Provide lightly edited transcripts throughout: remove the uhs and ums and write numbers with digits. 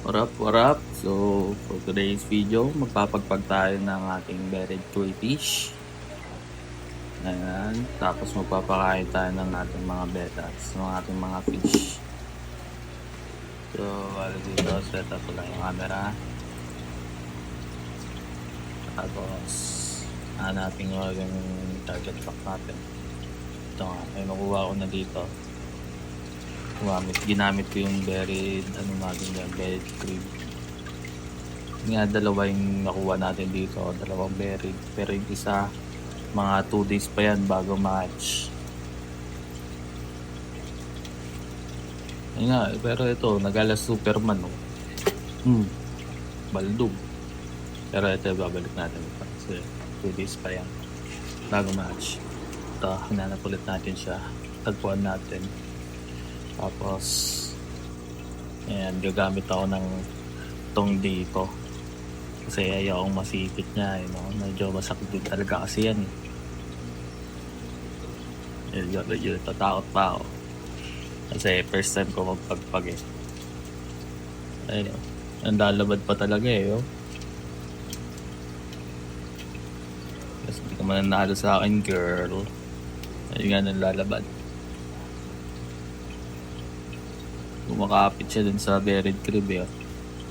What up? So, for today's video, magpapagpag tayo ng ating buried koi fish. Ayan. Tapos magpapakain tayo ng ating mga betas, ng ating mga fish. So, bali dito, set up ko lang yung camera. Tapos, hanapin ko yung target pack natin. Ito nga, ay nakuha ko na dito. Ginamit ko yung buried, buried crib. Nga, dalawa yung nakuha natin dito, dalawang buried. Pero yung isa, mga 2 days pa yan bago match. Ayun nga, pero ito, nagala Superman, no? Baldog. Pero ito, babalik natin ito kasi 2 days pa yan bago match. Ito, hinanap ulit natin siya. Tagpuan natin. Tapos, ayan, gagamit ako ng tong dito. Kasi ayaw akong masipit niya, you know? Medyo masakit din talaga kasi yan. Medyo tatakot pa ako. Kasi first time ko magpagpag eh. Ayun, ang lalabad pa talaga eh. Oh. Kasi hindi ka mananalo sa akin, girl. Ayun nga nang lalabad. Kumakapit siya dun sa buried crib eh.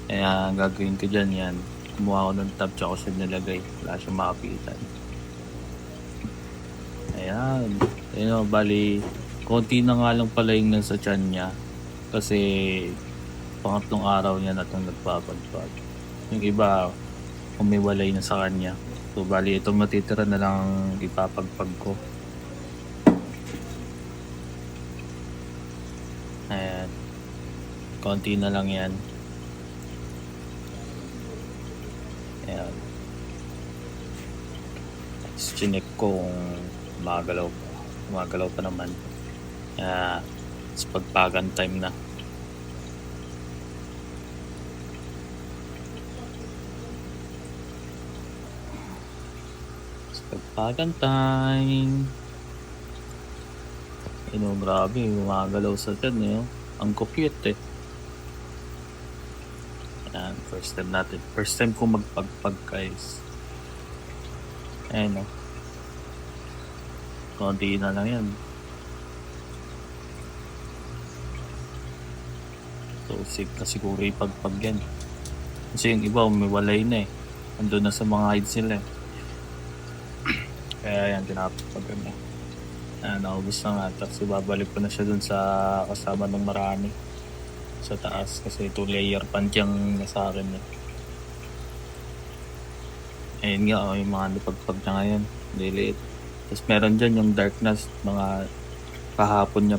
Kaya ang gagawin ko dyan yan, kumuha ko ng tab tsaka siya nilagay. Wala siyang makapitan. Ayan. Ayun, bali, konti na nga lang pala yung nasa tiyan niya. Kasi pangatlong araw niya na itong nagpapagpag. Yung iba, umiwalay na sa kanya. So, bali, ito matitira na lang ipapagpag ko. Ayan. Konti na lang yan. Ayan. Tapos chinek ko kung gumagalaw pa naman. It's pagpagan time na. It's pagpagan time. Grabe, gumagalaw sa tiyan eh. Ang cute eh. Ayan, first time natin. First time ko magpagpag, guys. Ayan o. Konti na lang yan. So, safe na siguro ipagpag yan. Kasi yung iba, umiwalay na eh. Andun na sa mga hides nila eh. Kaya yan, pinapagpag na. Naubos na nga. Tapos ibabalik ko na siya dun sa kasama ng marami. Sa taas. Kasi 2-layer pan yung nasa akin eh. Ayun nga, yung mga napagpag na ngayon. Liliit. Tapos meron dyan yung darkness. Mga kahapon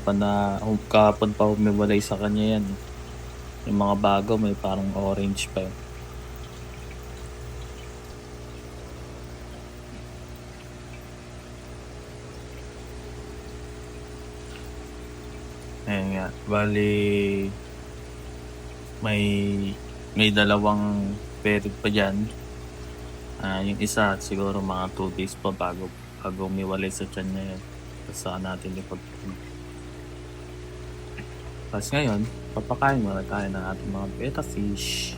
pa umiwalay sa kanya yan. Yung mga bago may parang orange pa yun. Ayun nga, bali may dalawang buried pa dyan. Yung isa siguro mga 2 days pa bago umiwalay sa tiyan niya yun. Tapos saan natin ipagpag. Tapos ngayon, papakain muna tayo ng ating mga betta fish.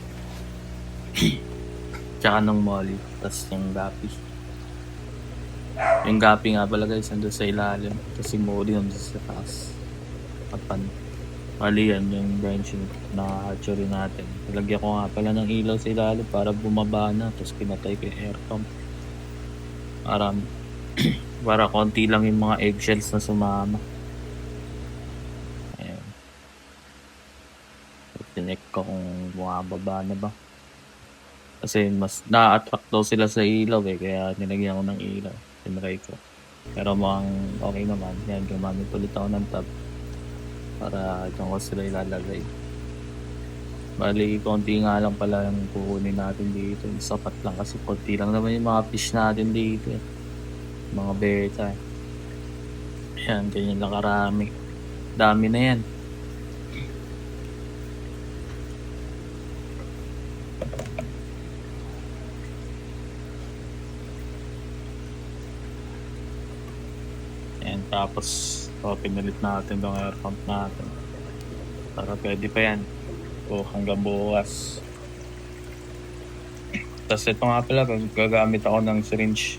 Tsaka ng molly. Tapos yung gapi. Yung gapi nga pala guys, nandun sa ilalim. Tapos yung molly nandun sa taas. Mali yan yung bench na hatchery natin. Nilagyan ko nga pala ng ilaw sa ilalim para bumaba na. Tapos pinatay ko yung air pump. Para konti lang yung mga eggshells na sumama. Ayan. Tinek ko kung bumababa na ba. Kasi mas na-attract daw sila sa ilaw eh. Kaya nilagyan ko ng ilaw. Tinry ko. Pero mukhang okay naman. Yan, gumamit ulit ako ng tab. Para dyan ko sila ilalagay. Bali, konti nga lang pala yung kukunin natin dito. Sapat lang kasi konti lang naman yung mga fish natin dito. Mga beta. Ayan, ganyan lang karami. Dami na yan. Ayan, tapos pinalit natin yung air pump natin para pwede pa yan. o hanggang bukas. Tapos ito nga pala, gagamit ako ng syringe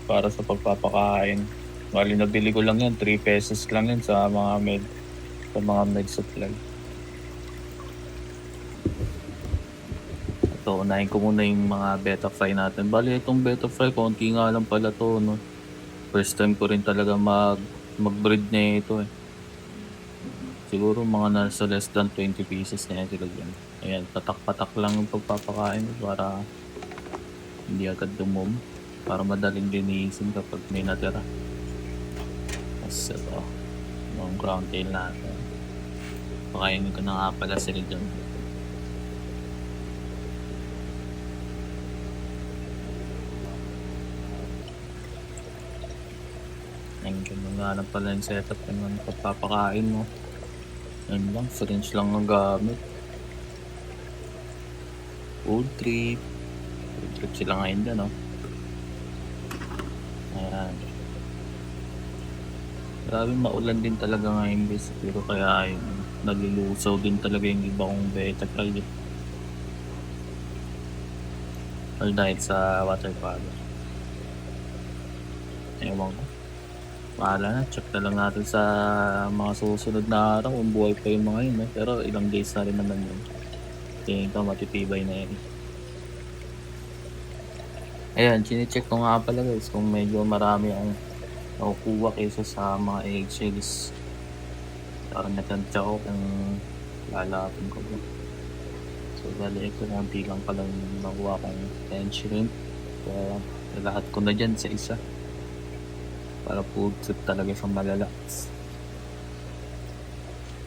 para sa pagpapakain. Bali nabili ko lang yan, 3 pesos lang yan sa mga med supply. Ito, unahin ko muna yung mga beta fry natin. Bali itong beta fry, konti nga lang pala to, no? First time ko rin talaga mag-breed na ito eh. Siguro mga nasa less than 20 pieces na yan sila dyan. Ayan, patak-patak lang yung pagpapakain para hindi agad dumum. Para madaling linisin kapag may natira. Tapos ito, yung crown tail natin. Pakainin ko na nga pala sila dyan. Ayan, ganun nga lang pala yung setup ng pagpapakain mo. Ayan lang, syringe lang ang gamit. Food trip sila ngayon dyan, no? Ayan. Grabe maulan din talaga ngayon guys. Pero kaya yun, nalulusaw din talaga yung iba kong beta fry. Or dahil sa water color. Ewan ko. Pahala na, check na lang natin sa mga susunod na araw kung buhay pa yung mga yun. Eh. Pero ilang days na rin naman yun. Tingin ko matitibay na yun. Ayan, chinecheck ko nga pala guys kung medyo marami ang nakukuha kaysa sa mga eggshells. Parang natansya ko kung lalapin ko ba. So bali ito, konti lang pala yung nakuha kong 10 shrimp. Kaya lahat ko na dyan sa isa. Para food trip talaga siyang malalakas.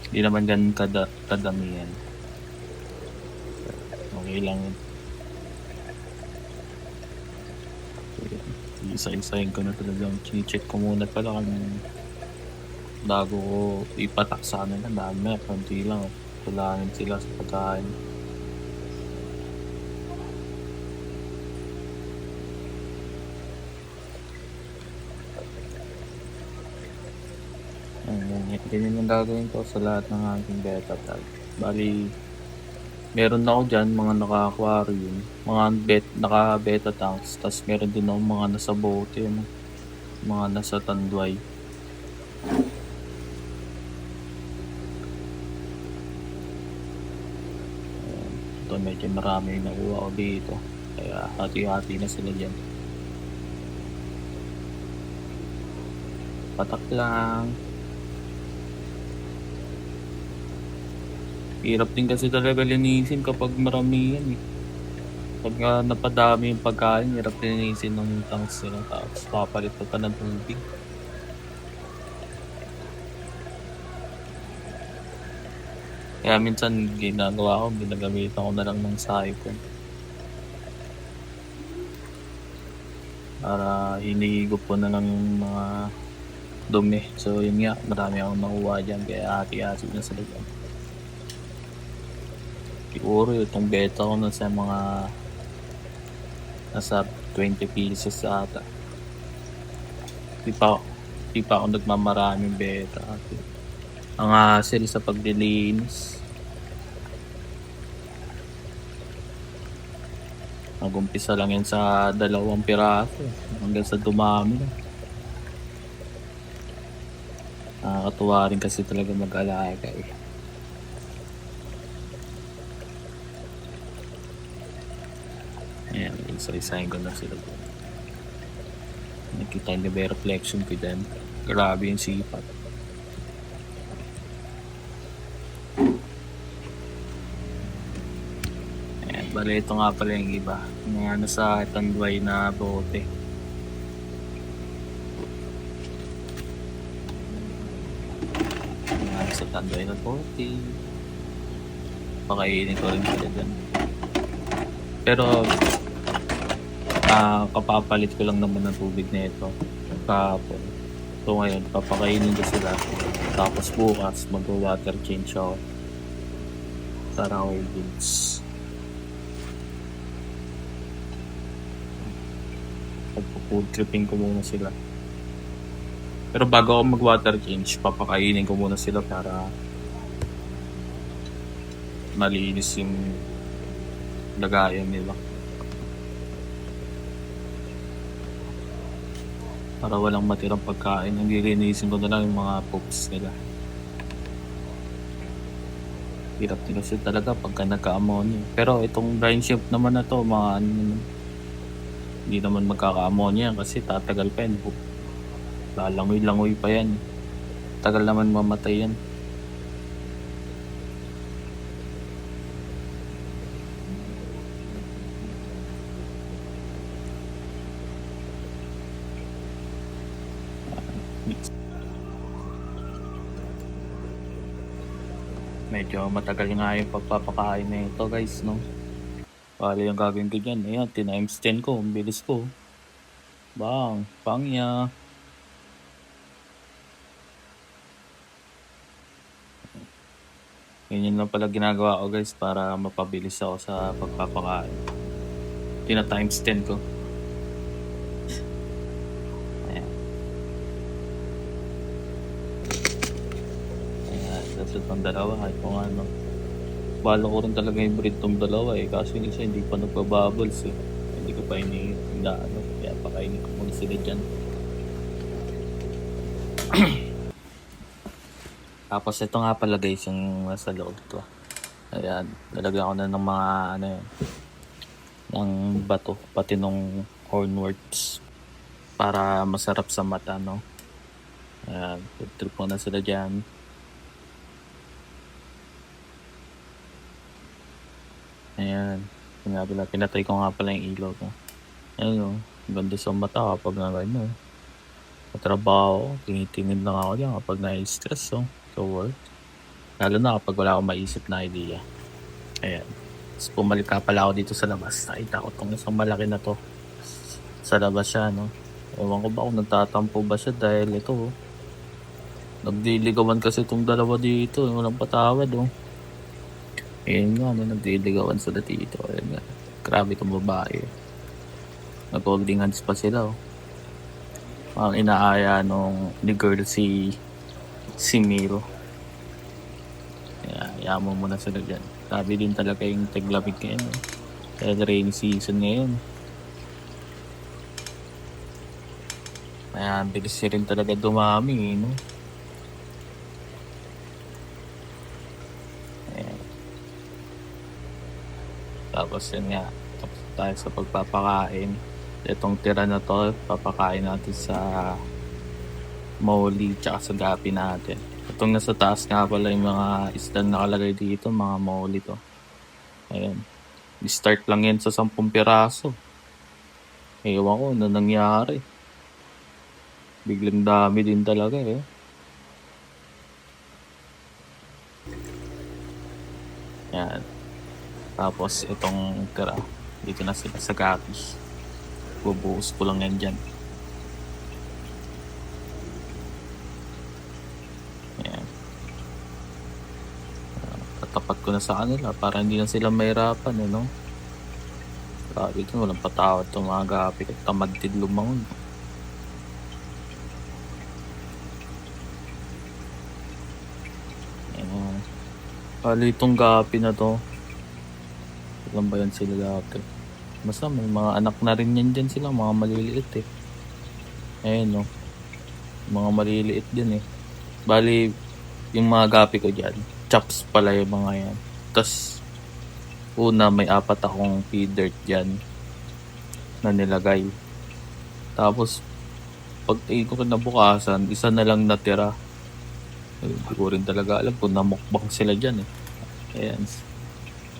Hindi naman ganun kadami yan. Okay lang yun. Isa-isahin ko na talagang chinecheck ko muna pala kung bago ko ipatak sa kanila. Dami, konti lang. Kulangin sila sa pagkain. Ganyan yung gagawin ko sa lahat ng aking beta tag. Bali, meron na ako dyan mga naka-aquarium, mga naka-beta tanks, tapos meron din ako mga nasa bote, mga nasa tanduay. Ito medyo marami yung nakuha ko dito, kaya hati-hati na sila dyan. Patak lang. Hirap din kasi talaga linisin kapag marami yan eh. Pag napadami yung pagkain, hirap linisin ng tanks nila. Tapos papalit pa ng tubig. Kaya minsan ginagawa ko, ginagamitan ko na lang ng siphon. Para hinihigop ko na lang yung mga dumi. So yun nga, marami akong nakuha dyan. Kaya hati-hati na sila dyan. Siguro itong beta ko nasa 20 pieces ata. Di pa ako nagmamaraming beta. Ang hassle sa paglilinis. Nag-umpisa lang yan sa 2 piraso hanggang sa dumami na. Nakakatuwa rin kasi talaga mag-alaga eh. Ayan, isa-isahin ko na sila. Nakita niyo ba yung reflection ko dyan? Grabe yung sipat. Ayan, bali ito nga pala yung iba. Mga nasa tanduay na bote. Mga nasa tanduay na bote. Pakainin ko rin sila dyan. Pero kapapalit ko lang naman ng tubig na ito kahapon. So ngayon papakainin ko sila, tapos bukas mag-water change ako para oil beans. Pag-food tripping ko muna sila. Pero bago ako mag-water change, papakainin ko muna sila para malinis yung lagayan nila. Para walang matirang pagkain, ang lilinisin ko na lang yung mga poops nila. Hirap din kasi talaga pagka nagka-ammonia. Pero itong drying ship naman na to, mga ano naman, hindi naman magkaka-ammonia kasi tatagal pa yan. Lalangoy-langoy pa yan. Tagal naman mamatay yan. Medyo matagal nga yung pagpapakain na ito guys, no? Bali yung gagawin ko dyan, ayan, times 10 ko, ang bilis ko. Bang, pangya. Ganyan lang pala ginagawa ko guys para mapabilis ako sa pagpapakain. Times 10 ko. Ayan. Ayan, that's it ang dalawa. Kahit kung ano. Bala ko rin talaga yung breed tong dalawa kasi yung isa hindi pa nagpa-bubbles Hindi ko pa ano. Kaya pakainin ko muna sila dyan. Tapos ito nga pala guys yung nasa loob to. Ayan, nalagyan ko na ng mga ano yan, ng bato, pati nung hornworts para masarap sa mata, no? Ayan, trip ko na sila dyan. Ayan, pinatay ko nga pala yung ilaw ko. Ayun, ganda sa mata kapag ano, katrabaho, tinitingin lang ako dyan kapag na-stress, so work. Lalo na kapag wala akong maisip na idea. Ayan. Tapos pumalik ka pala ako dito sa labas. Nakita ko itong isang malaki na to. Sa labas siya, no? Ewan ko ba kung nagtatampo ba siya dahil ito, nagdiligawan kasi itong dalawa dito. Walang patawad, oh. Ayan nga, nagdiligawan sila dito. Ayan nga. Grabe itong babae. Nag-holding hands pa sila, oh. Ang inaaya ni girl si Miro. Kaya mo muna sila dyan. Sabi din talaga yung taglamig ngayon. Dahil rainy season ngayon. Kaya bilis rin talaga dumami, no? Ayan. Tapos yun nga. Tapos tayo sa pagpapakain. Itong tira na to, papakain natin sa Molly tsaka sa gapi natin. Itong nasa taas nga pala yung mga isdang nakalagay dito, mga Molly to. Ayan. I-start lang yan sa 10 piraso. Ewan ko na nangyari. Biglang dami din talaga Ayan. Tapos itong tira, dito na sila sa gapi. Bubuhos ko lang yan dyan. Ayan. Tatapat ko na sa kanila para hindi na sila mahirapan, no? Grabe ito, walang patawad itong mga gapi. Tamad din lumangon. Ayan. Bali itong gapi na to. Ilan ba yan sila gapi? Basta may mga anak na rin yan dyan sila, mga maliliit Ayan, no? Mga maliliit din Bali, yung mga gapi ko dyan, chops pala yung mga yan. Tapos, una may 4 akong feeder dyan na nilagay. Tapos, pag tingin ko kinabukasan, isa na lang natira. Hindi ko rin talaga alam kung namukbang sila dyan Ayan.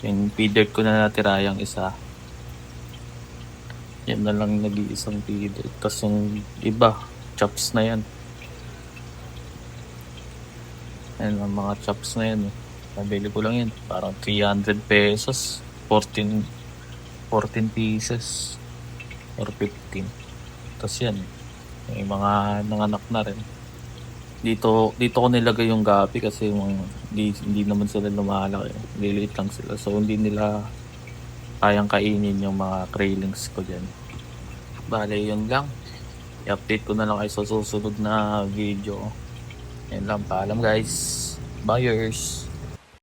Yung feeder ko na natira yung isa. Yan na lang nag-iisang feeder. Tapos yung iba, chops na yan. Ayan ang mga chops na yan Nabili ko lang yan. Parang 300 pesos. 14 pieces. Or 15. Tapos yan. May mga nanganak na rin. Dito ko nilagay yung gapi kasi hindi naman sila lumalaki. Liliit lang sila. So hindi nila kayang kainin yung mga craylings ko dyan. Bale, yun lang. I-update ko na lang kayo sa susunod na video. Yan lang. Paalam guys. Buyers.